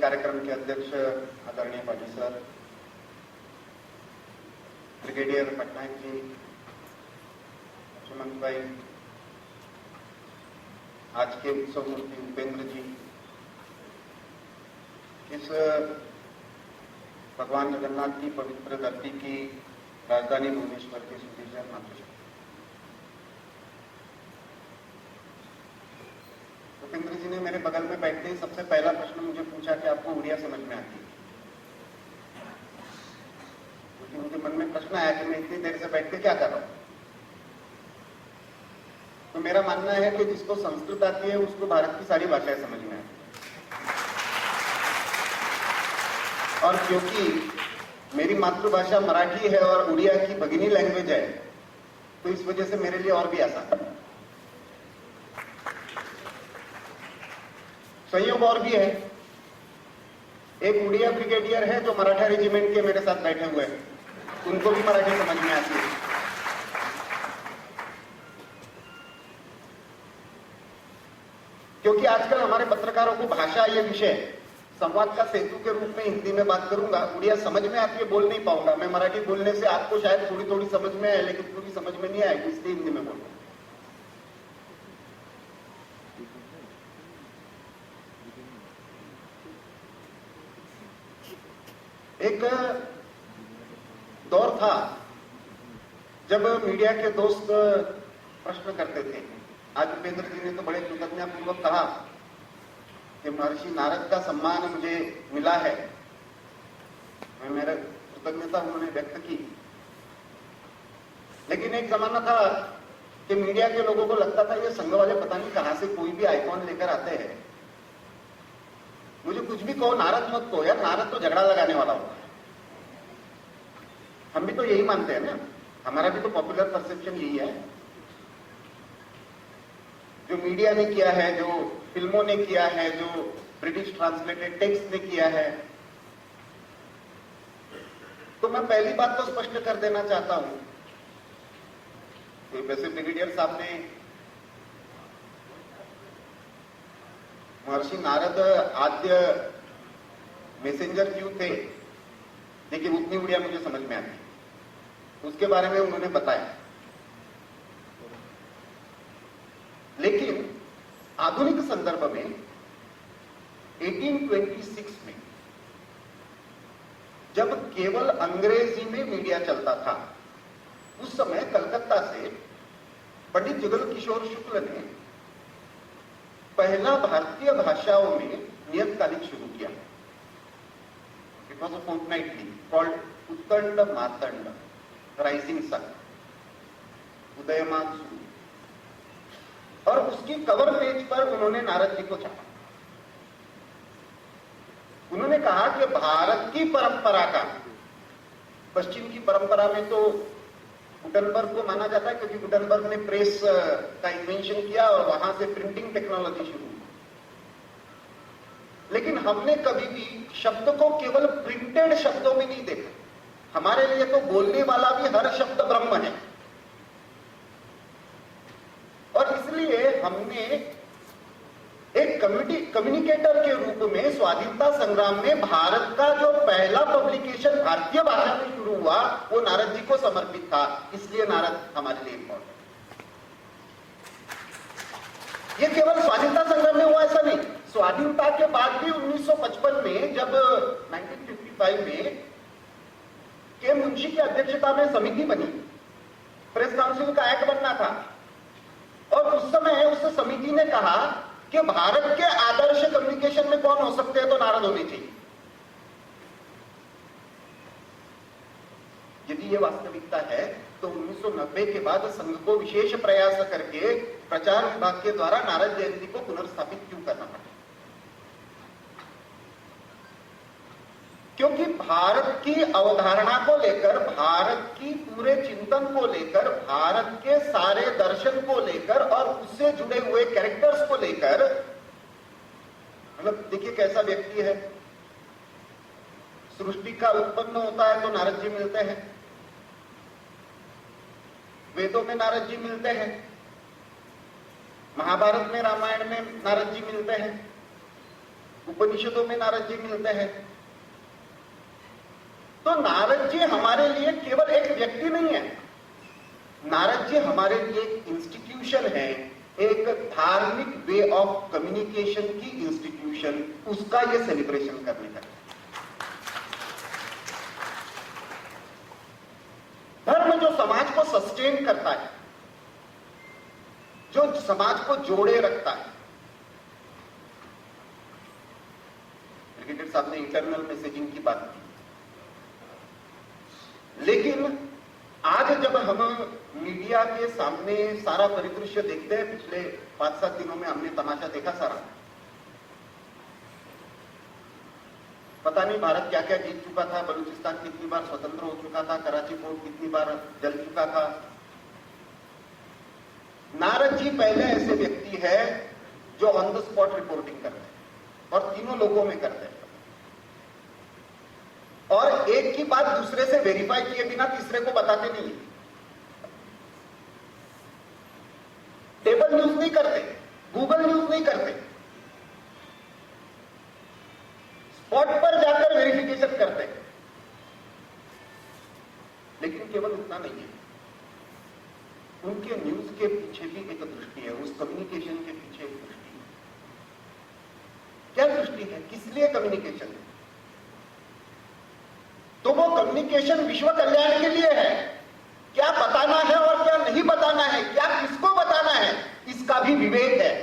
कार्यक्रम के अध्यक्ष आदरणीय पाटिल सर, ब्रिगेडियर पटनायक जी, सुमंत भाई, आज के उत्सव मूर्ति उपेंद्र जी, इस भगवान जगन्नाथ की पवित्र धरती की राजधानी भुवनेश्वर के सुधीर मातृ। उपेंद्र जी ने मेरे बगल में बैठते ही सबसे पहला प्रश्न मुझे पूछा कि आपको उड़िया समझ में आती है? क्योंकि मुझे मन में प्रश्न आया कि मैं इतनी देर से बैठ के क्या कर रहा हूं। तो मेरा मानना है कि जिसको संस्कृत आती है उसको भारत की सारी भाषाएं समझ में आती है। और क्योंकि मेरी मातृभाषा मराठी है और उड़िया की भगिनी लैंग्वेज है, तो इस वजह से मेरे लिए और भी आसान है। संयोग और भी है, एक उड़िया ब्रिगेडियर है जो मराठा रेजिमेंट के मेरे साथ बैठे हुए हैं, उनको भी मराठी समझ में आती है। क्योंकि आजकल हमारे पत्रकारों को भाषा ये विषय संवाद का सेतु के रूप में हिंदी में बात करूंगा, उड़िया समझ में आती है, बोल नहीं पाऊंगा। मैं मराठी बोलने से आपको शायद थोड़ी थोड़ी समझ में आए, लेकिन पूरी समझ में नहीं आएगी, इसलिए हिंदी में बोलूंगा। एक दौर था जब मीडिया के दोस्त प्रश्न करते थे। आज उपेंद्र जी ने तो बड़े कृतज्ञतापूर्वक कहा कि महर्षि नारद का सम्मान मुझे मिला है, मैं मेरा कृतज्ञता उन्होंने व्यक्त की। लेकिन एक जमाना था कि मीडिया के लोगों को लगता था ये संघ वाले पता नहीं कहां से कोई भी आइकॉन लेकर आते हैं, मुझे कुछ भी कहो, नारद मत कहो यार, नारद तो झगड़ा लगाने वाला होता है। हम भी तो यही मानते हैं ना, हमारा भी तो पॉपुलर परसेप्शन यही है। जो मीडिया ने किया है, जो फिल्मों ने किया है, जो ब्रिटिश ट्रांसलेटेड टेक्स्ट ने किया है। तो मैं पहली बात तो स्पष्ट कर देना चाहता हूं कि वैसे ब्रिगेडियर साहब ने महर्षि नारद आद्य मैसेंजर क्यों थे, लेकिन उतनी उड़िया मुझे समझ में आती, उसके बारे में उन्होंने बताया। लेकिन आधुनिक संदर्भ में 1826 में जब केवल अंग्रेजी में मीडिया चलता था, उस समय कलकत्ता से पंडित जुगल किशोर शुक्ल ने पहला भारतीय भाषाओं में नियतकालिक शुरू किया। It was a fortnightly called Uttand Martand, rising sun, उदयमान सूर्य। और उसकी कवर पेज पर उन्होंने नारद जी को छापा। उन्होंने कहा कि भारत की परंपरा का, पश्चिम की परंपरा में तो गुटनबर्ग को माना जाता है, क्योंकि गुटनबर्ग ने प्रेस का इन्वेंशन किया और वहां से प्रिंटिंग टेक्नोलॉजी शुरू हुई। लेकिन हमने कभी भी शब्द को केवल प्रिंटेड शब्दों में नहीं देखा। हमारे लिए तो बोलने वाला भी हर शब्द ब्रह्म है। और इसलिए हमने एक कम्युनिकेटर के रूप में स्वाधीनता संग्राम में भारत का जो पहला पब्लिकेशन भारतीय भाषा में शुरू हुआ, वो नारद जी को समर्पित था। इसलिए नारद हमारे लिए इंपॉर्टेंट। ये केवल स्वाधीनता संग्राम में हुआ ऐसा नहीं, स्वाधीनता के बाद भी 1955 में जब 1955 में के मुंशी की अध्यक्षता में समिति बनी, प्रेस काउंसिल का एक्ट बनना था, और उस समय उस समिति ने कहा कि भारत के आदर्श कम्युनिकेशन में कौन हो सकते हैं, तो नारद होने चाहिए। यदि ये वास्तविकता है तो 1990 के बाद संघ को विशेष प्रयास करके प्रचार विभाग के द्वारा नारद जयंती को पुनर्स्थापित क्यों करना पड़ा? क्योंकि भारत की अवधारणा को लेकर, भारत की पूरे चिंतन को लेकर, भारत के सारे दर्शन को लेकर और उससे जुड़े हुए कैरेक्टर्स को लेकर, मतलब देखिए कैसा व्यक्ति है, सृष्टि का उत्पन्न होता है तो नारद जी मिलते हैं, वेदों में नारद जी मिलते हैं, महाभारत में, रामायण में नारद जी मिलते हैं, उपनिषदों में नारद जी मिलते हैं। तो नारद जी हमारे लिए केवल एक व्यक्ति नहीं है, नारद जी हमारे लिए एक इंस्टीट्यूशन है, एक धार्मिक वे ऑफ कम्युनिकेशन की इंस्टीट्यूशन, उसका ये सेलिब्रेशन करने का। धर्म जो समाज को सस्टेन करता है, जो समाज को जोड़े रखता है। ब्रिगेडियर साहब ने इंटरनल मैसेजिंग की बात की, लेकिन आज जब हम मीडिया के सामने सारा परिदृश्य देखते हैं, पिछले 5-7 दिनों में हमने तमाशा देखा सारा। पता नहीं भारत क्या क्या जीत चुका था, बलूचिस्तान कितनी बार स्वतंत्र हो चुका था, कराची पोर्ट कितनी बार जल चुका था। नारद जी पहले ऐसे व्यक्ति है जो ऑन द स्पॉट रिपोर्टिंग करते हैं और तीनों लोगों में करते हैं, और एक की बात दूसरे से वेरीफाई किए बिना तीसरे को बताते नहीं। टेबल न्यूज नहीं करते, गूगल न्यूज नहीं करते, स्पॉट पर जाकर वेरिफिकेशन करते हैं। लेकिन केवल उतना नहीं है, उनके न्यूज के पीछे भी एक दृष्टि है, उस कम्युनिकेशन के पीछे एक दृष्टि है। क्या दृष्टि है, किस लिए कम्युनिकेशन है? तो वो कम्युनिकेशन विश्व कल्याण के लिए है। क्या बताना है और क्या नहीं बताना है, क्या किसको बताना है, इसका भी विवेक है।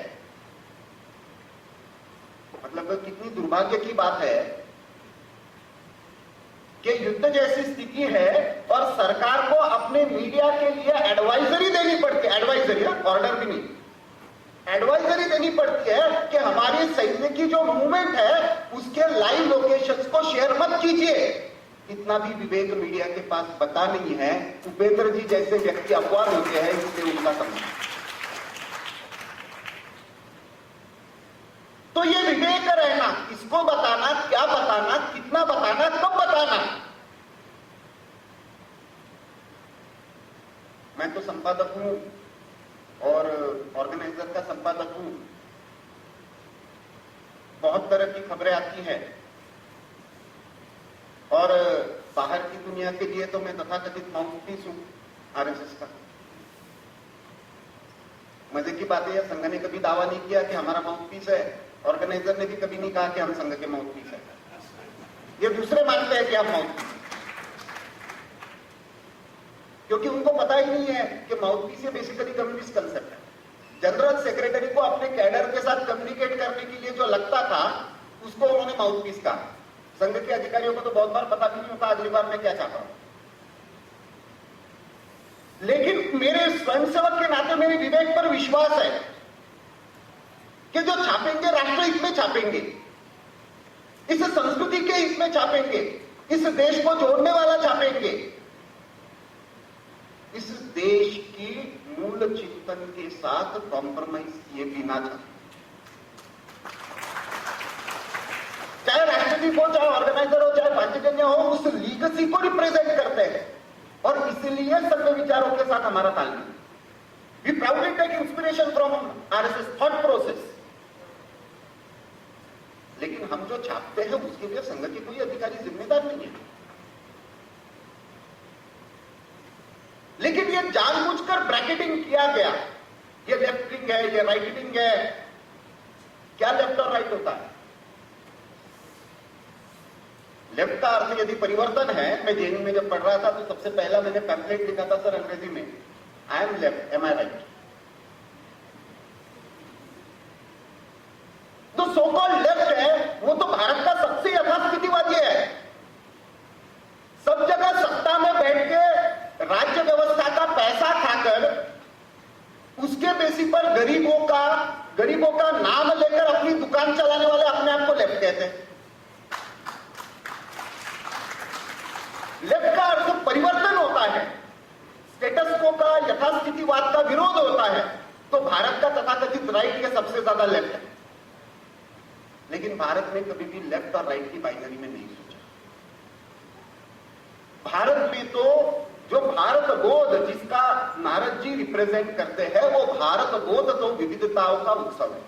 मतलब कितनी दुर्भाग्य की बात है कि युद्ध जैसी स्थिति है और सरकार को अपने मीडिया के लिए एडवाइजरी देनी पड़ती है, एडवाइजरी, ऑर्डर भी नहीं, एडवाइजरी देनी पड़ती है कि हमारी सैन्य की जो मूवमेंट है उसके लाइव लोकेशंस को शेयर मत कीजिए। इतना भी विवेक मीडिया के पास बता नहीं है। उपेंद्र जी जैसे व्यक्ति अपवाद होते हैं, इससे उनका संबंध। तो ये विवेक रहना, किसको बताना, क्या बताना, कितना बताना, कब बताना। मैं तो संपादक हूं और ऑर्गेनाइजर का संपादक हूं, बहुत तरह की खबरें आती हैं और बाहर की दुनिया के लिए तो मैं तथाकथित माउथपीस हूं आरएसएस का। मजे की बात है, यह संघ ने कभी दावा नहीं किया कि हमारा माउथपीस है, ऑर्गेनाइजर ने भी कभी नहीं कहा कि हम संघ के माउथपीस है। ये दूसरे मानते हैं कि हम माउथपीस, क्योंकि उनको पता ही नहीं है कि माउथपीस ये बेसिकली कम्युनिस्ट कंसेप्ट है। जनरल सेक्रेटरी को अपने कैडर के साथ कम्युनिकेट करने के लिए जो लगता था उसको उन्होंने माउथपीस कहा। संघ के अधिकारियों को तो बहुत बार पता भी नहीं होता अगली बार मैं क्या चाहता हूं। लेकिन मेरे स्वयंसेवक के नाते मेरे विवेक पर विश्वास है कि जो छापेंगे राष्ट्रहित में छापेंगे, इस संस्कृति के हित में छापेंगे, इस देश को जोड़ने वाला छापेंगे, इस देश की मूल चिंतन के साथ कॉम्प्रोमाइज किए बिना छापेंगे। चाहे राष्ट्रपति हो, चाहे ऑर्गेनाइजर हो, चाहे पार्टीजन्य हो, उस लीगसी को रिप्रेजेंट करते हैं और इसलिए संघ विचारों के साथ हमारा तालमेल। We proudly take inspiration from RSS thought process. लेकिन हम जो छापते हैं उसके लिए संघ के कोई अधिकारी जिम्मेदार नहीं है। लेकिन ये जानबूझकर ब्रैकेटिंग किया गया, ये लेफ्ट विंग है, ये राइट विंग है। क्या लेफ्ट और राइट होता है? लेफ्ट का अर्थ यदि परिवर्तन है, मैं जेएनयू में जब पढ़ रहा था तो सबसे पहला मैंने पैम्फलेट लिखा था सर अंग्रेजी में, I am left, am I right. तो सो कॉल्ड लेफ्ट है वो तो भारत का सबसे यथास्थितिवादी है। सब जगह सत्ता में बैठ के राज्य व्यवस्था का पैसा खाकर उसके बेसिस पर गरीबों का नाम लेकर अपनी दुकान चलाने वाले अपने आप को लेफ्ट कहते हैं। लेफ्ट का अर्थ परिवर्तन होता है, स्टेटस को का, यथास्थितिवाद का विरोध होता है। तो भारत का तथाकथित राइट के सबसे ज्यादा लेफ्ट है। लेकिन भारत ने कभी भी लेफ्ट और राइट की बाइनरी में नहीं सोचा। भारत में तो जो भारत बोध जिसका नारद जी रिप्रेजेंट करते हैं, वो भारत बोध तो विविधताओं का उत्सव है।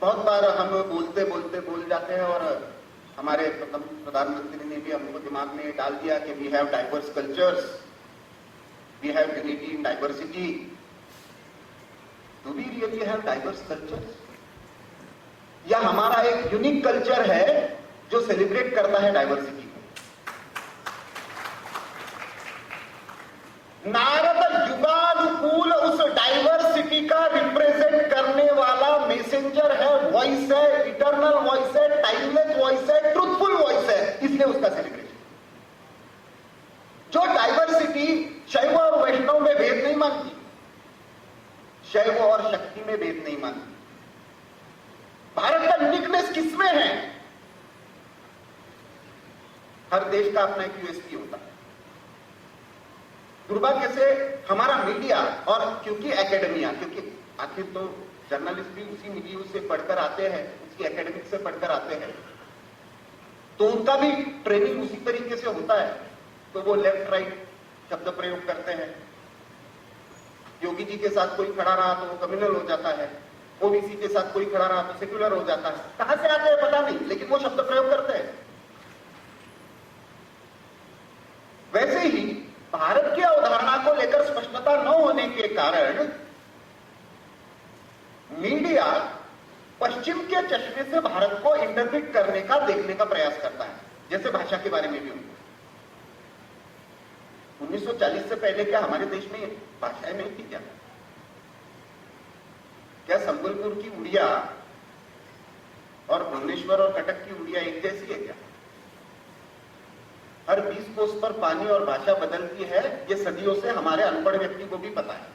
बहुत बार हम बोलते बोलते बोल जाते हैं और हमारे प्रधानमंत्री ने भी हमको दिमाग में डाल दिया कि we have diverse cultures, we have unity in diversity. Do we really have diverse cultures, या हमारा एक यूनिक कल्चर है जो सेलिब्रेट करता है डाइवर्सिटी को? नारद युगानुकूल उस डाइवर्सिटी का रिप्रेजेंट करने वाला मैसेंजर है, वॉइस है, इटर्नल वॉइस है, टाइमलेस वॉइस है, ट्रूथफुल वॉइस है, इसलिए उसका सेलिब्रेशन। जो डाइवर्सिटी शैव और वैष्णव में भेद नहीं मानती, शैव और शक्ति में भेद नहीं मानती। भारत का यूनिकनेस किसमें है? हर देश का अपना एक यूएसपी होता है। दुर्भाग्य से हमारा मीडिया और क्योंकि एकेडमिया, क्योंकि आखिर तो जर्नलिस्ट भी उसी मीडिया से पढ़कर आते हैं, उसकी एकेडमिक से पढ़कर आते हैं, तो उनका भी ट्रेनिंग उसी तरीके से होता है। तो वो लेफ्ट राइट शब्द प्रयोग करते हैं। योगी जी के साथ कोई खड़ा रहा तो वो कम्युनल हो जाता है, ओबीसी के साथ कोई खड़ा रहा तो सेक्युलर हो जाता है। कहां से आते हैं पता नहीं, लेकिन वो शब्द प्रयोग करते हैं। वैसे ही भारत की अवधारणा को लेकर स्पष्टता न होने के कारण मीडिया पश्चिम के चश्मे से भारत को इंटरप्रेट करने का, देखने का प्रयास करता है। जैसे भाषा के बारे में भी होगा। 1940 से पहले क्या हमारे देश में भाषाएं नहीं थी क्या? क्या संबलपुर की उड़िया और भुवनेश्वर और कटक की उड़िया एक जैसी है क्या? हर 20 कोस पर पानी और भाषा बदलती है, ये सदियों से हमारे अनपढ़ व्यक्ति को भी पता है।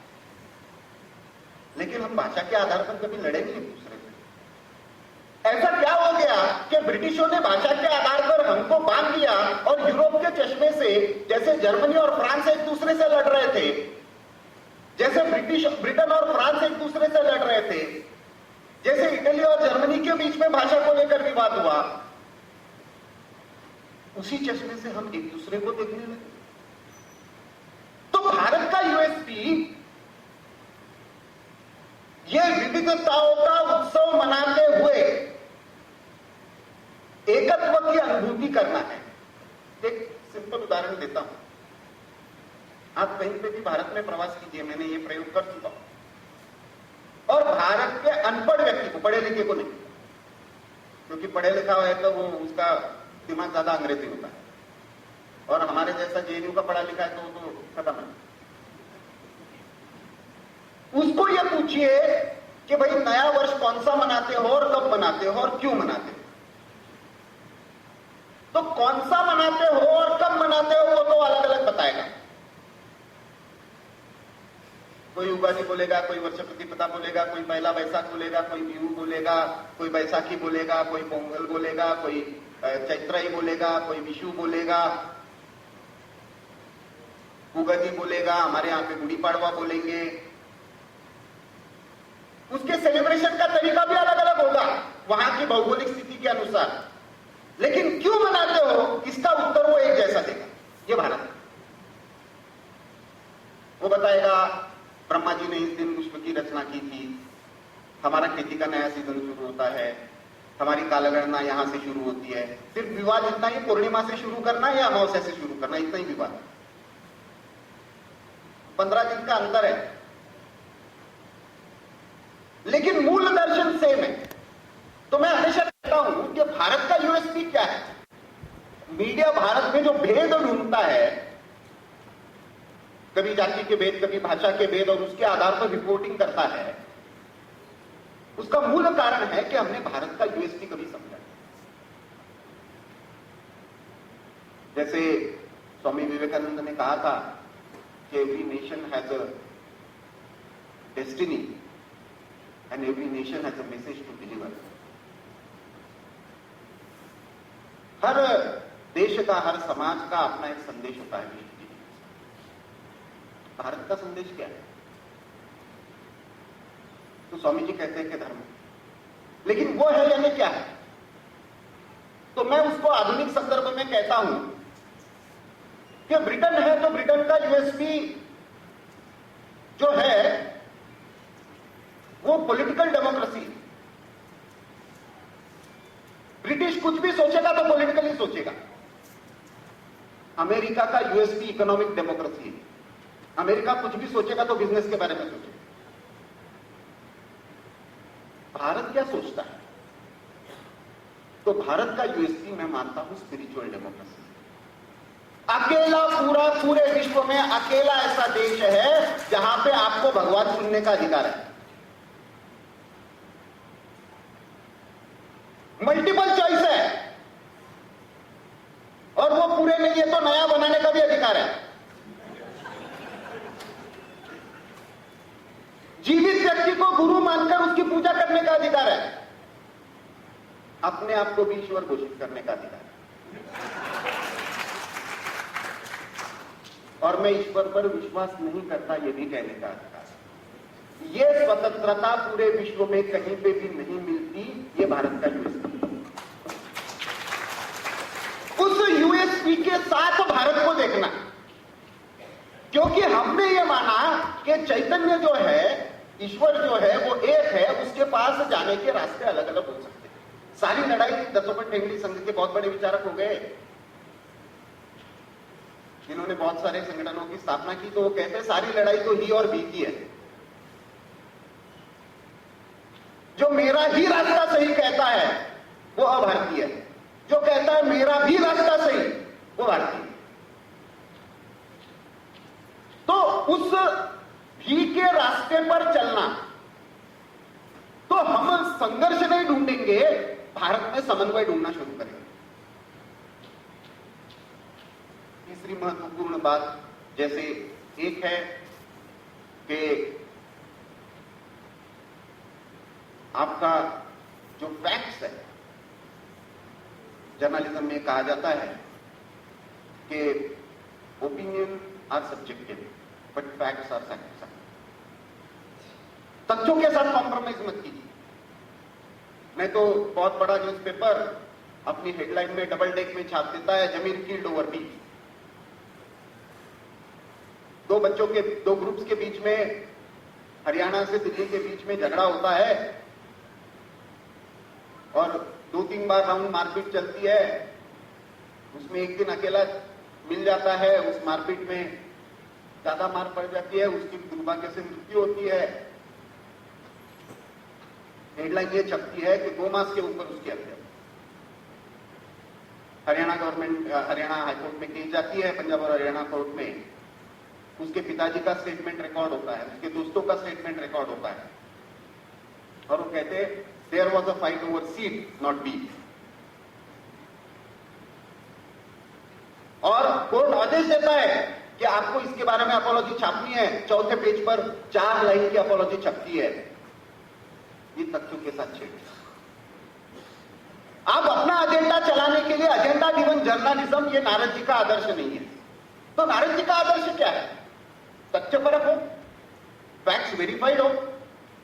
लेकिन हम भाषा के आधार पर कभी लड़े नहीं एक दूसरे से। ऐसा क्या हो गया कि ब्रिटिशों ने भाषा के आधार पर हमको बांध दिया और यूरोप के चश्मे से, जैसे जर्मनी और फ्रांस एक दूसरे से लड़ रहे थे, जैसे ब्रिटेन और फ्रांस एक दूसरे से लड़ रहे थे, जैसे इटली और जर्मनी के बीच में भाषा को लेकर विवाद हुआ, उसी चश्मे से हम एक दूसरे को देखने लगे। तो भारत का यूएसपी ये विविधताओं का उत्सव मनाते हुए एकत्व की अनुभूति करना है। एक सिंपल उदाहरण देता हूं। आप कहीं पे भी भारत में प्रवास कीजिए, मैंने ये प्रयोग कर चुका हूं। और भारत के अनपढ़ व्यक्ति को, पढ़े लिखे को नहीं, क्योंकि पढ़े लिखा है तो वो उसका दिमाग ज्यादा अंग्रेजी होता है, और हमारे जैसा जेएनयू का पढ़ा लिखा है तो खत्म है। उसको ये पूछिए कि भाई नया वर्ष कौन सा मनाते हो और कब मनाते हो और क्यों मनाते हो? तो कौन सा मनाते हो और कब मनाते हो वो तो अलग अलग बताएगा। कोई उगादी बोलेगा, कोई वर्ष प्रतिपदा बोलेगा, कोई पहला बैसाख बोलेगा, कोई बिहू बोलेगा, कोई बैसाखी बोलेगा, कोई पोंगल बोलेगा, कोई चैत्राई बोलेगा, कोई विशु बोलेगा, उगादी बोलेगा, हमारे यहां पे गुड़ी पाड़वा बोलेंगे। उसके सेलिब्रेशन का तरीका भी अलग अलग होगा वहां की भौगोलिक स्थिति के अनुसार। लेकिन क्यों मनाते हो, इसका उत्तर वो एक जैसा देगा। ये भारत है। वो बताएगा ब्रह्मा जी ने इस दिन विश्व की रचना की थी, हमारा खेती का नया सीजन शुरू होता है, हमारी कालगणना यहां से शुरू होती है। सिर्फ विवाद इतना ही, पूर्णिमा से शुरू करना या अमावस्या से शुरू करना, इतना ही विवाद। 15 दिन का अंतर है, लेकिन मूल दर्शन सेम है। तो मैं हमेशा कहता हूं कि भारत का यूएसपी क्या है? मीडिया भारत में जो भेद ढूंढता है, कभी जाति के भेद, कभी भाषा के भेद, और उसके आधार पर रिपोर्टिंग करता है, उसका मूल कारण है कि हमने भारत का यूएसपी कभी समझा। जैसे स्वामी विवेकानंद ने कहा था कि every nation has a destiny and every nation has a message to deliver. हर देश का, हर समाज का अपना एक संदेश होता है। भारत का संदेश क्या है? तो स्वामी जी कहते हैं कि धर्म, लेकिन वो है यानी क्या है? तो मैं उसको आधुनिक संदर्भ में कहता हूं कि ब्रिटेन है तो ब्रिटेन का यूएसपी जो है वो पॉलिटिकल डेमोक्रेसी, ब्रिटिश कुछ भी सोचेगा तो पॉलिटिकली सोचेगा। अमेरिका का यूएसपी इकोनॉमिक डेमोक्रेसी है। अमेरिका कुछ भी सोचेगा तो बिजनेस के बारे में सोचेगा। भारत क्या सोचता है? तो भारत का यूएसपी मैं मानता हूं स्पिरिचुअल डेमोक्रेसी। अकेला पूरे विश्व में अकेला ऐसा देश है जहां पे आपको भगवान चुनने का अधिकार है। मल्टीपल चॉइस है, और वो पूरे नहीं है तो नया बनाने का भी अधिकार है। जीवित व्यक्ति को गुरु मानकर उसकी पूजा करने का अधिकार है। अपने आप को भी ईश्वर घोषित करने का अधिकार है। और मैं ईश्वर पर विश्वास नहीं करता, यह भी कहने का अधिकार है। यह स्वतंत्रता पूरे विश्व में कहीं पे भी नहीं मिलती। यह भारत का यूएसपी। उस यूएसपी के साथ भारत को देखना, क्योंकि हमने ये माना कि चैतन्य जो है, ईश्वर जो है वो एक है, उसके पास जाने के रास्ते अलग अलग हो सकते हैं। सारी लड़ाई दत्तोपंत ठेंगड़ी संघ के बहुत बड़े विचारक हो गए, जिन्होंने बहुत सारे संगठनों की स्थापना की। तो वो कहते हैं सारी लड़ाई तो ही और भी की है। जो मेरा ही रास्ता सही कहता है वो अभारतीय है, जो कहता है मेरा भी रास्ता सही वो भारतीय। तो उस भी के रास्ते पर चलना, तो हम संघर्ष नहीं ढूंढेंगे, भारत में समन्वय ढूंढना शुरू करेंगे। तीसरी महत्वपूर्ण बात, जैसे एक है कि आपका जो फैक्ट्स है, जर्नलिज्म में कहा जाता है कि opinion are subjective but facts are sacrifice. तथ्यों के साथ कॉम्प्रोमाइज मत कीजिए। नहीं तो बहुत बड़ा न्यूज़पेपर अपनी हेडलाइन में डबल डेक में छाप देता है, जमीर किल्ड ओवर पीस। दो ग्रुप्स के बीच में, हरियाणा से दिल्ली के बीच में झगड़ा होता है और 2-3 बार राउंड मारपीट चलती है। उसमें एक दिन अकेला मिल जाता है, उस मारपीट में ज्यादा मार पड़ जाती है, उसकी दुर्भाग्य से मृत्यु होती है। हेडलाइन ये छपती है कि 2 मास के ऊपर उसकी हत्या। हरियाणा हाईकोर्ट में केस जाती है, पंजाब और हरियाणा कोर्ट में। उसके पिताजी का स्टेटमेंट रिकॉर्ड होता है, उसके दोस्तों का स्टेटमेंट रिकॉर्ड होता है, और वो कहते हैं there was a fight over seat not beef. और कोर्ट आदेश देता है कि आपको इसके बारे में अपॉलॉजी छापनी है। 4थे पेज पर 4 लाइन की अपॉलॉजी छपती है। ये तथ्यों के साथ छेड़। आप अपना एजेंडा चलाने के लिए एजेंडा गिवन जर्नलिज्म, ये नारद जी का आदर्श नहीं है। तो नारद जी का आदर्श क्या है? तथ्यपरक हो, फैक्ट्स वेरीफाइड हो,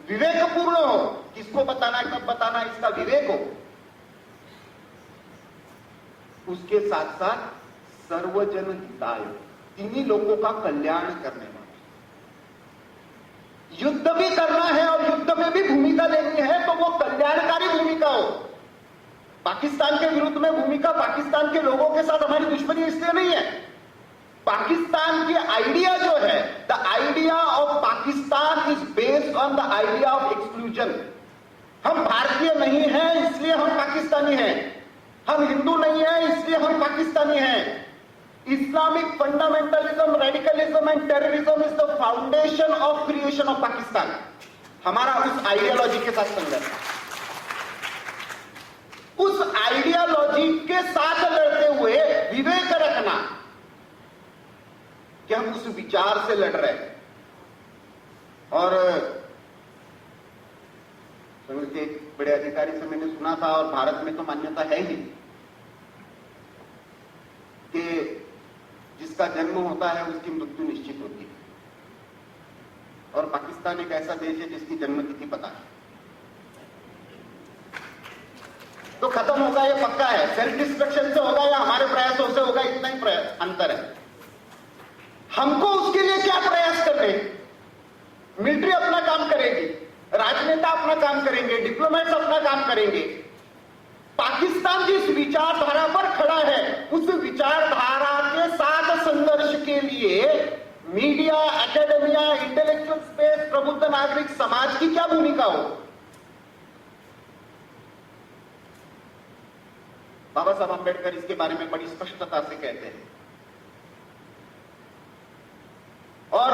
विवेकपूर्ण हो, किसको बताना है कब बताना है इसका विवेक हो, उसके साथ साथ सर्वजन हिताय, तीनों लोगों का कल्याण करने वाला। युद्ध भी करना है और युद्ध में भी भूमिका लेनी है तो वो कल्याणकारी भूमिका हो। पाकिस्तान के विरुद्ध में भूमिका, पाकिस्तान के लोगों के साथ हमारी दुश्मनी इसलिए नहीं है। पाकिस्तान की आइडिया जो है, the idea of Pakistan is based on the idea of exclusion. हम भारतीय नहीं हैं इसलिए हम पाकिस्तानी हैं, हम हिंदू नहीं हैं इसलिए हम पाकिस्तानी हैं। Islamic fundamentalism, radicalism and terrorism is the foundation of creation of Pakistan. हमारा उस आइडियोलॉजी के साथ संघर्ष, उस आइडियोलॉजी के साथ लड़ते हुए विवेक रखना कि हम उस विचार से लड़ रहे हैं। और के बड़े अधिकारी से मैंने सुना था, और भारत में तो मान्यता है ही, कि जिसका जन्म होता है उसकी मृत्यु निश्चित होती है। और पाकिस्तान एक ऐसा देश है जिसकी जन्म तिथि पता है, तो खत्म होगा ये पक्का है। सेल्फ डिस्ट्रक्शन से होगा या हमारे प्रयासों से होगा, इतना ही प्रयास अंतर है। हमको उसके लिए क्या प्रयास करने? मिलिट्री अपना काम करेगी, राजनेता अपना काम करेंगे, डिप्लोमेट्स अपना काम करेंगे, पाकिस्तान जिस विचारधारा पर खड़ा है, उस विचारधारा के साथ संघर्ष के लिए मीडिया, एकेडमिया, इंटेलेक्चुअल स्पेस, प्रबुद्ध नागरिक समाज की क्या भूमिका हो? बाबा साहब अंबेडकर इसके बारे में बड़ी स्पष्टता से कहते हैं। और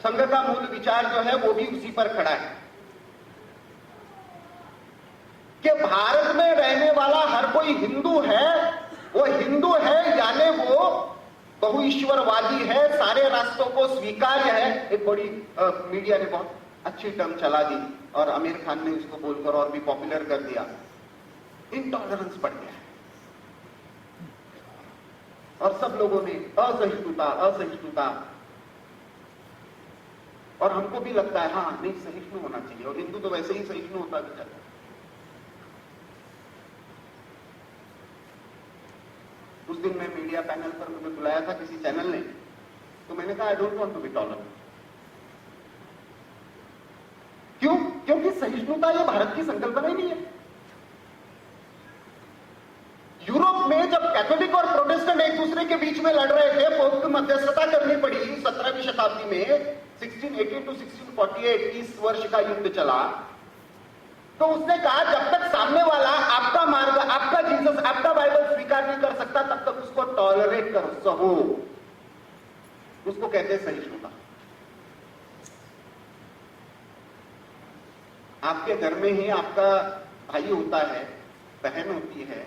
संघ का मूल विचार जो है वो भी उसी पर खड़ा है कि भारत में रहने वाला हर कोई हिंदू है, वो हिंदू है यानी वो बहुईश्वरवादी है, सारे राष्ट्रों को स्वीकार्य है। एक बड़ी मीडिया ने बहुत अच्छी टर्म चला दी और आमिर खान ने उसको बोलकर और भी पॉपुलर कर दिया, इंटॉलरेंस बढ़ गया है। और सब लोगों ने असहिष्णुता असहिष्णुता, और हमको भी लगता है हाँ नहीं सहिष्णु होना चाहिए, और हिंदू तो वैसे ही सहिष्णु होता बेचारा। उस दिन मैं मीडिया पैनल पर मुझे बुलाया था किसी चैनल ने, तो मैंने कहा I don't want to be tolerant. क्यों? क्योंकि सहिष्णुता ये भारत की संकल्पना ही नहीं है। यूरोप में जब कैथोलिक और प्रोटेस्टेंट एक दूसरे के बीच में लड़ रहे थे, पोप को मध्यस्थता करनी पड़ी 17वीं शताब्दी में, 1680 टू 1648 30 वर्ष का युद्ध चला। तो उसने कहा जब तक सामने वाला आपका मार्ग, आपका जीसस, आपका बाइबल स्वीकार नहीं कर सकता, तब तक उसको टॉलरेट करो, सहो। उसको कहते हैं सहिष्णुता। आपके घर में ही आपका भाई होता है, बहन होती है,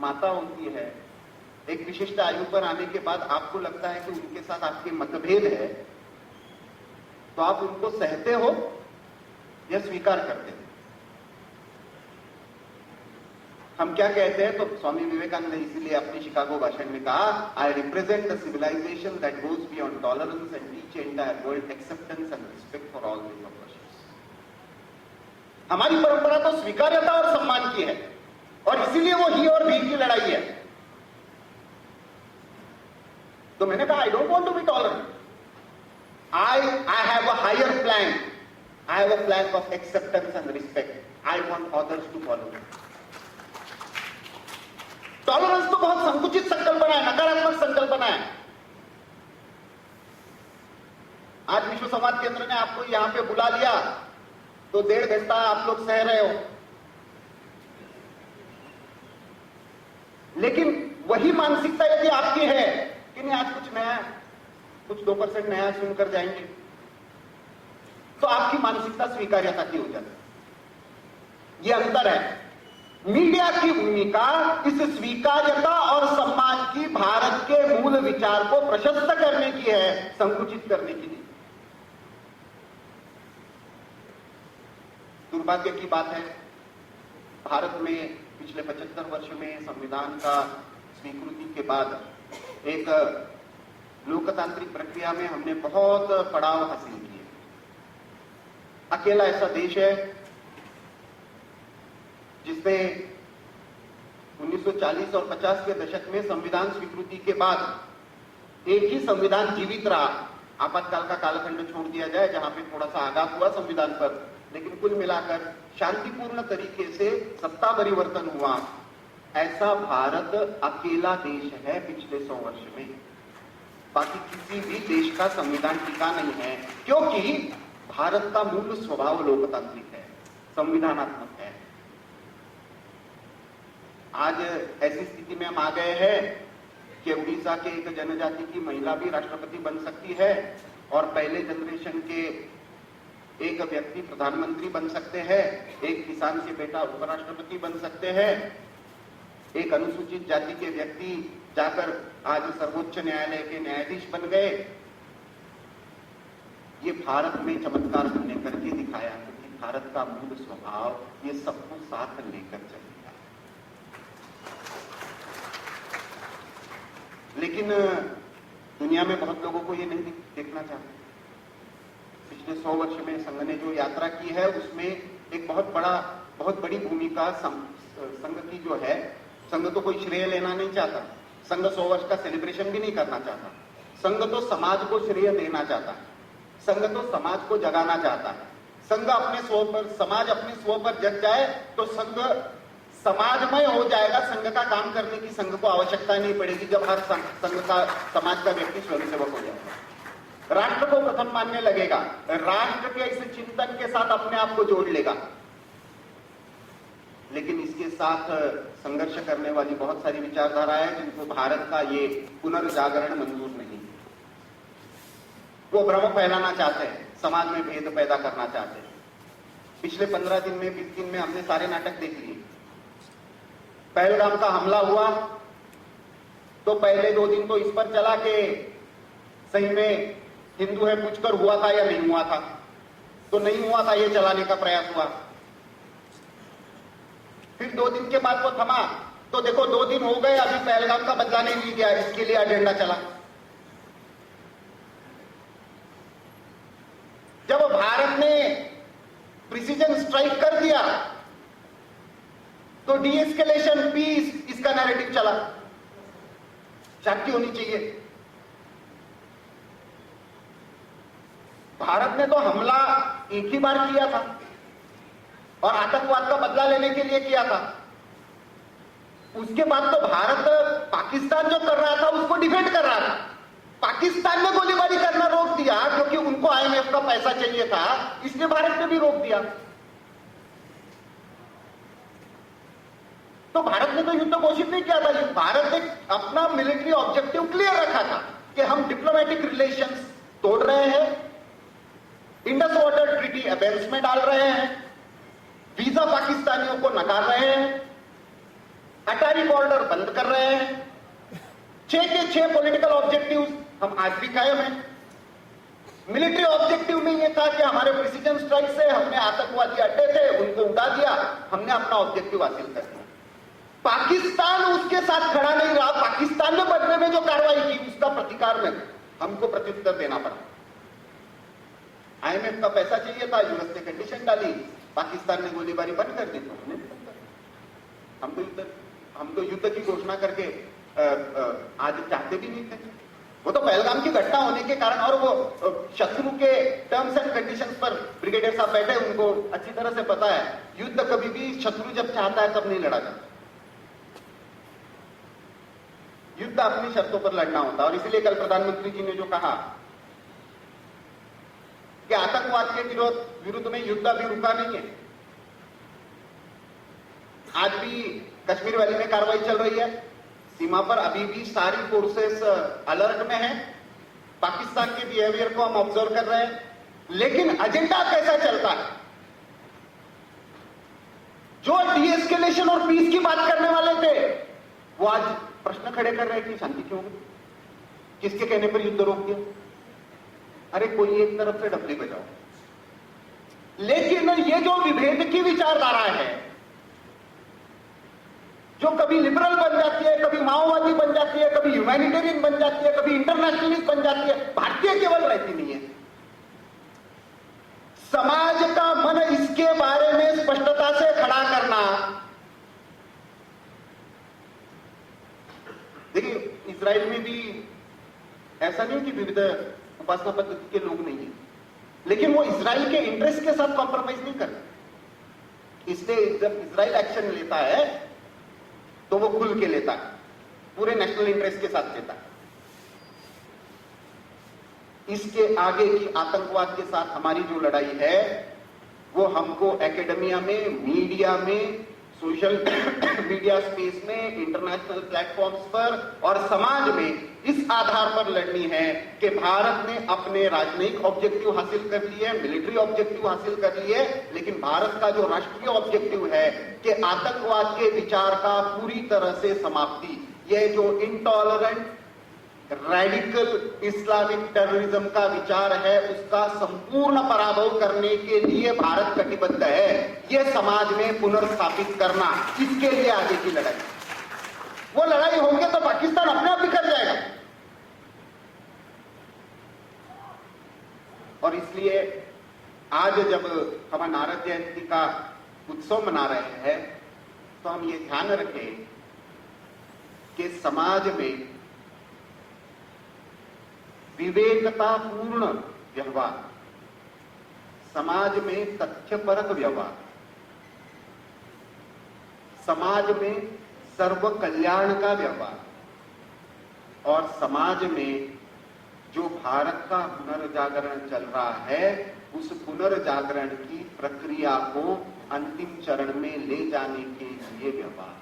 माता होती है, एक विशिष्ट आयु पर आने के बाद आपको लगता है कि उनके साथ आपके मतभेद है, तो आप उनको सहते हो या स्वीकार करते हो? हम क्या कहते हैं? तो स्वामी विवेकानंद ने इसीलिए अपने शिकागो भाषण में कहा, I represent the civilisation that goes beyond tolerance and teach entire world acceptance and respect for all means of worships. हमारी परंपरा तो स्वीकार्यता और सम्मान की है, और इसीलिए वो ही और भी की लड़ाई है। तो मैंने कहा I don't want to be tolerant, I have a higher plan. I have a plan of acceptance and respect. I want others to follow me. Tolerance तो बहुत संकुचित संकल्पना है, नकारात्मक संकल्पना है। आज विश्व संवाद केंद्र ने आपको यहां पे बुला लिया तो 1.5 घंटा आप लोग सह रहे हो, लेकिन वही मानसिकता यदि आपकी है कि नहीं आज कुछ नया, कुछ 2% नया सुनकर जाएंगे, तो आपकी मानसिकता स्वीकार्यता की हो जाती है। यह अंतर है। मीडिया की भूमिका इस स्वीकार्यता और सम्मान की भारत के मूल विचार को प्रशस्त करने की है, संकुचित करने की नहीं। दुर्भाग्य की बात है, भारत में पिछले 75 वर्ष में संविधान का स्वीकृति के बाद एक लोकतांत्रिक प्रक्रिया में हमने बहुत पड़ाव हासिल किए। अकेला ऐसा देश है जिसने 1940 और 50 के दशक में संविधान स्वीकृति के बाद एक ही संविधान जीवित रहा। आपातकाल का कालखंड छोड़ दिया जाए जहां पे थोड़ा सा आघात हुआ संविधान पर, लेकिन कुल मिलाकर शांतिपूर्ण तरीके से सत्ता परिवर्तन हुआ। ऐसा भारत अकेला देश है पिछले 100 वर्ष में। बाकी किसी भी देश का संविधान टिका नहीं है, क्योंकि भारत का मूल स्वभाव लोकतांत्रिक है, संविधानात्मक है। आज ऐसी स्थिति में हम आ गए हैं कि उड़ीसा के एक जनजाति की महिला भी राष्ट्रपति बन सकती है, और पहले जनरेशन के एक व्यक्ति प्रधानमंत्री बन सकते हैं, एक किसान के बेटा उपराष्ट्रपति बन सकते हैं, एक अनुसूचित जाति के व्यक्ति जाकर आज सर्वोच्च न्यायालय के न्यायाधीश बन गए। ये भारत में चमत्कार हमने करके दिखाया, क्योंकि भारत का मूल स्वभाव ये सबको साथ लेकर चलेगा। लेकिन दुनिया में बहुत लोगों को ये नहीं देखना चाहते। पिछले 100 वर्ष में संघ ने जो यात्रा की है उसमें एक बहुत बड़ी भूमिका संघ की जो है। संघ तो कोई श्रेय लेना नहीं चाहता, संघ 100 वर्ष का सेलिब्रेशन भी नहीं करना चाहता। संघ तो समाज को श्रेय देना चाहता है, संघ तो समाज को जगाना चाहता है। संघ अपने स्व पर, समाज अपने स्व पर जग जाए तो संघ समाजमय हो जाएगा, संघ का काम करने की संघ को आवश्यकता नहीं पड़ेगी जब हर संघ का समाज का व्यक्ति स्वयंसेवक हो जाएगा। राष्ट्र को प्रथम मानने लगेगा, राष्ट्र के इस चिंतन के साथ अपने आप को जोड़ लेगा। लेकिन इसके साथ संघर्ष करने वाली बहुत सारी विचारधाराएं हैं जिनको भारत का ये पुनर्जागरण मंजूर नहीं। वो भ्रम फैलाना चाहते हैं, समाज में भेद पैदा करना चाहते हैं। पिछले 15 दिन में 20 दिन में हमने सारे नाटक देख लिए। पहलगाम का हमला हुआ तो पहले 2 दिन तो इस पर चला कि सही में हिंदू है पूछकर हुआ था या नहीं हुआ था, तो नहीं हुआ था ये चलाने का प्रयास हुआ। फिर 2 दिन के बाद वो थमा, तो देखो 2 दिन हो गए, अभी पहलगाम का बदला नहीं ली गया, इसके लिए एजेंडा चला। जब भारत ने प्रिसीजन स्ट्राइक कर दिया तो डीएस्केलेशन, पीस, इसका नैरेटिव चला। शांति होनी चाहिए। भारत ने तो हमला एक ही बार किया था और आतंकवाद का बदला लेने के लिए किया था। उसके बाद तो भारत पाकिस्तान जो कर रहा था उसको डिफेंड कर रहा था। पाकिस्तान ने गोलीबारी करना रोक दिया क्योंकि उनको आईएमएफ का पैसा चाहिए था, इसलिए भारत ने भी रोक दिया। तो भारत ने तो युद्ध घोषित नहीं किया था। भारत ने अपना मिलिट्री ऑब्जेक्टिव क्लियर रखा था कि हम डिप्लोमेटिक रिलेशंस तोड़ रहे हैं, इंडस वाटर ट्रीटी अबेंस में डाल रहे हैं, वीजा पाकिस्तानियों को नकार रहे हैं, अटारी बॉर्डर बंद कर रहे हैं। 6 के 6 पॉलिटिकल ऑब्जेक्टिव्स हम आज भी कायम हैं। मिलिट्री ऑब्जेक्टिव में यह था कि हमारे प्रिसीजन स्ट्राइक से हमने आतंकवादी अड्डे थे उनको उड़ा दिया, हमने अपना ऑब्जेक्टिव हासिल कर लिया। पाकिस्तान उसके साथ खड़ा नहीं रहा। पाकिस्तान ने बदले में जो कार्रवाई की उसका प्रतिकार में हमको प्रत्युत्तर देना पड़ा। आईएमएफ का पैसा चाहिए था, यूएस ने कंडीशन डाली, पाकिस्तान ने गोलीबारी बंद कर दी, तो हम तो युद्ध की घोषणा करके आज चाहते भी नहीं थे। वो तो पहलगाम की घटना होने के कारण, और वो शत्रु के टर्म्स एंड कंडीशंस पर ब्रिगेडियर साहब बैठे, उनको अच्छी तरह से पता है युद्ध कभी भी शत्रु जब चाहता है तब नहीं लड़ा जाता। युद्ध अपनी शर्तों पर लड़ना होता है। और इसलिए कल प्रधानमंत्री जी ने जो कहा कि आतंकवाद के विरुद्ध में युद्ध अभी रुका नहीं है। आज भी कश्मीर वैली में कार्रवाई चल रही है, सीमा पर अभी भी सारी फोर्सेस अलर्ट में हैं। पाकिस्तान के बिहेवियर को हम ऑब्जर्व कर रहे हैं, लेकिन एजेंडा कैसा चलता है? जो डीएस्केलेशन और पीस की बात करने वाले थे वो आज प्रश्न खड़े कर रहे हैं कि शांति क्यों हुई, किसके कहने पर युद्ध रोक दिया। अरे कोई एक तरफ से डबली बजाओ। लेकिन ये जो विभेद की विचारधारा है, जो कभी लिबरल बन जाती है, कभी माओवादी बन जाती है, कभी ह्यूमैनिटेरियन बन जाती है, कभी इंटरनेशनलिस्ट बन जाती है, भारतीय केवल रहती नहीं है। समाज का मन इसके बारे में स्पष्टता से खड़ा करना। देखिए, इजराइल में भी ऐसा नहीं कि विविध उपासना पद्धति के लोग नहीं है, लेकिन वो इजराइल के इंटरेस्ट के साथ कॉम्प्रोमाइज नहीं करते। इसलिए जब इजराइल एक्शन लेता है तो वो खुल के लेता है, पूरे नेशनल इंटरेस्ट के साथ लेता है। इसके आगे की आतंकवाद के साथ हमारी जो लड़ाई है वो हमको एकेडमिया में, मीडिया में, सोशल मीडिया स्पेस में, इंटरनेशनल प्लेटफॉर्म्स पर और समाज में इस आधार पर लड़नी है कि भारत ने अपने राजनयिक ऑब्जेक्टिव हासिल कर लिए, मिलिट्री ऑब्जेक्टिव हासिल कर लिए, लेकिन भारत का जो राष्ट्रीय ऑब्जेक्टिव है कि आतंकवाद के विचार का पूरी तरह से समाप्ति, यह जो इंटॉलरेंट रेडिकल इस्लामिक टेररिज्म का विचार है उसका संपूर्ण पराभव करने के लिए भारत कटिबद्ध है। यह समाज में पुनर्स्थापित करना, इसके लिए आगे की लड़ाई। वो लड़ाई होंगे तो पाकिस्तान अपने आप बिखर जाएगा। और इसलिए आज जब हम नारद जयंती का उत्सव मना रहे हैं तो हम ये ध्यान रखें कि समाज में विवेकतापूर्ण व्यवहार, समाज में तथ्यपरक व्यवहार, समाज में सर्व कल्याण का व्यवहार और समाज में जो भारत का पुनर्जागरण चल रहा है उस पुनर्जागरण की प्रक्रिया को अंतिम चरण में ले जाने के लिए व्यवहार,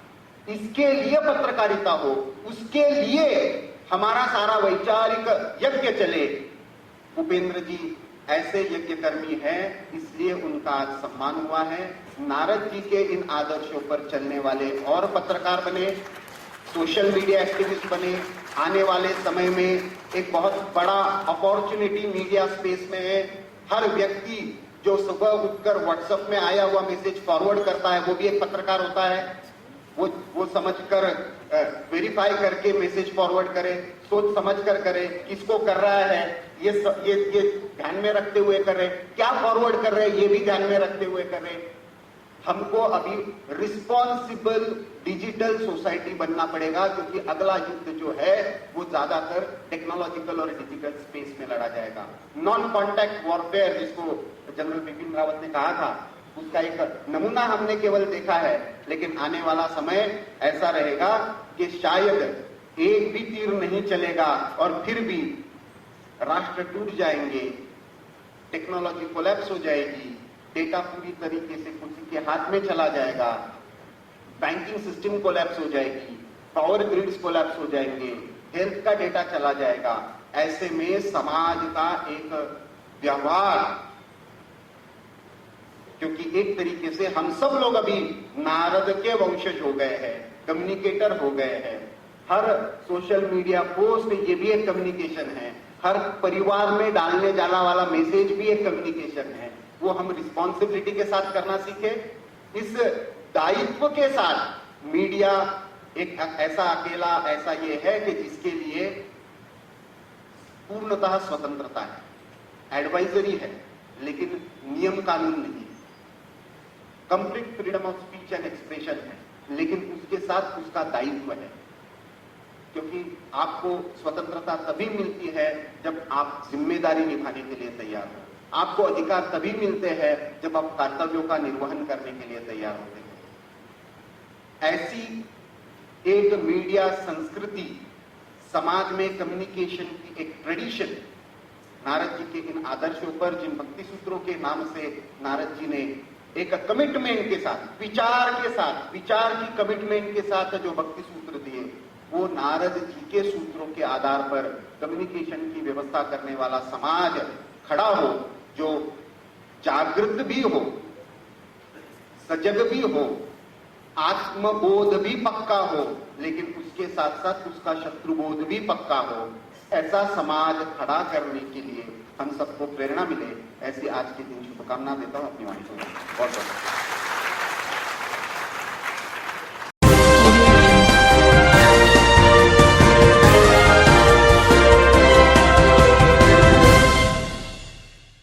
इसके लिए पत्रकारिता हो, उसके लिए हमारा सारा वैचारिक यज्ञ चले। उपेंद्र जी ऐसे यज्ञकर्मी हैं, इसलिए उनका आज सम्मान हुआ है। नारद जी के इन आदर्शों पर चलने वाले और पत्रकार बने, सोशल मीडिया एक्टिविस्ट बने। आने वाले समय में एक बहुत बड़ा अपॉर्चुनिटी मीडिया स्पेस में है। हर व्यक्ति जो सुबह उठकर व्हाट्सएप में आया हुआ मैसेज फॉरवर्ड करता है वो भी एक पत्रकार होता है। वो समझकर वेरीफाई करके मैसेज फॉरवर्ड करे, सोच समझकर करे, किसको कर रहा है ये ध्यान में रखते हुए कर रहे, क्या फॉरवर्ड कर रहे हैं ये भी ध्यान में रखते हुए कर रहे। हमको अभी रिस्पॉन्सिबल डिजिटल सोसाइटी बनना पड़ेगा, क्योंकि अगला युद्ध जो है वो ज्यादातर टेक्नोलॉजिकल और डिजिटल स्पेस में लड़ा जाएगा। नॉन कॉन्टैक्ट वॉरफेयर जिसको जनरल बिपिन रावत ने कहा था, उसका एक नमूना हमने केवल देखा है, लेकिन आने वाला समय ऐसा रहेगा कि शायद एक भी तीर नहीं चलेगा और फिर भी राष्ट्र टूट जाएंगे, टेक्नोलॉजी कोलैप्स हो जाएगी, डेटा पूरी तरीके से किसी के हाथ में चला जाएगा, बैंकिंग सिस्टम कोलैप्स हो जाएगी, पावर ग्रिड्स कोलैप्स हो जाएंगे, हेल्थ का डेटा चला जाएगा। ऐसे में समाज का एक व्यवहार, क्योंकि एक तरीके से हम सब लोग अभी नारद के वंशज हो गए हैं, कम्युनिकेटर हो गए हैं। हर सोशल मीडिया पोस्ट ये भी एक कम्युनिकेशन है, हर परिवार में डालने जाने वाला मैसेज भी एक कम्युनिकेशन है। वो हम रिस्पॉन्सिबिलिटी के साथ करना सीखे। इस दायित्व के साथ मीडिया एक ऐसा अकेला ऐसा ये है कि जिसके लिए पूर्णतः स्वतंत्रता है, एडवाइजरी है, लेकिन नियम कानून नहीं। Complete freedom of speech and expression है, लेकिन उसके साथ उसका दायित्व है, क्योंकि आपको स्वतंत्रता तभी मिलती है जब आप जिम्मेदारी निभाने के लिए तैयार हो। आपको अधिकार तभी मिलते हैं जब आप कर्तव्यों का निर्वहन करने के लिए तैयार होते हैं। ऐसी एक मीडिया संस्कृति, समाज में कम्युनिकेशन की एक ट्रेडिशन, नारद जी के इन आदर्शों पर जिन भक्ति सूत्रों के नाम से नारद जी ने एक कमिटमेंट के साथ, विचार की कमिटमेंट के साथ जो भक्ति सूत्र दिए, वो नारद जी के सूत्रों के आधार पर कम्युनिकेशन की व्यवस्था करने वाला समाज खड़ा हो, जो जागृत भी हो, सजग भी हो, आत्मबोध भी पक्का हो, लेकिन उसके साथ साथ उसका शत्रुबोध भी पक्का हो। ऐसा समाज खड़ा करने के लिए हम सबको प्रेरणा मिले, ऐसी आज के दिन शुभकामना देता हूं। अपनी वाणी को बहुत बहुत